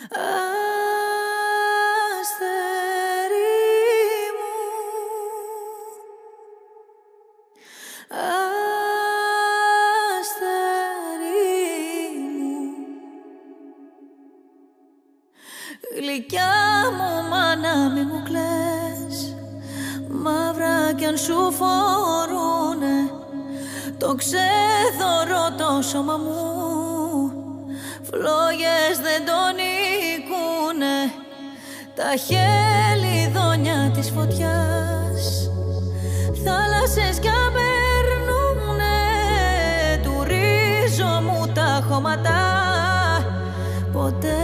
Αστέρι μου, αστέρι μου, γλυκιά μου μάνα μη μου κλαις, μαύρα κι αν σου φορούνε το ξέθωρο το σώμα μου, φλόγες δεν τον νικούνε, τα χελιδόνια της φωτιάς, θάλασσες κι απερνούνε του ρίζου μου τα χώματα, ποτέ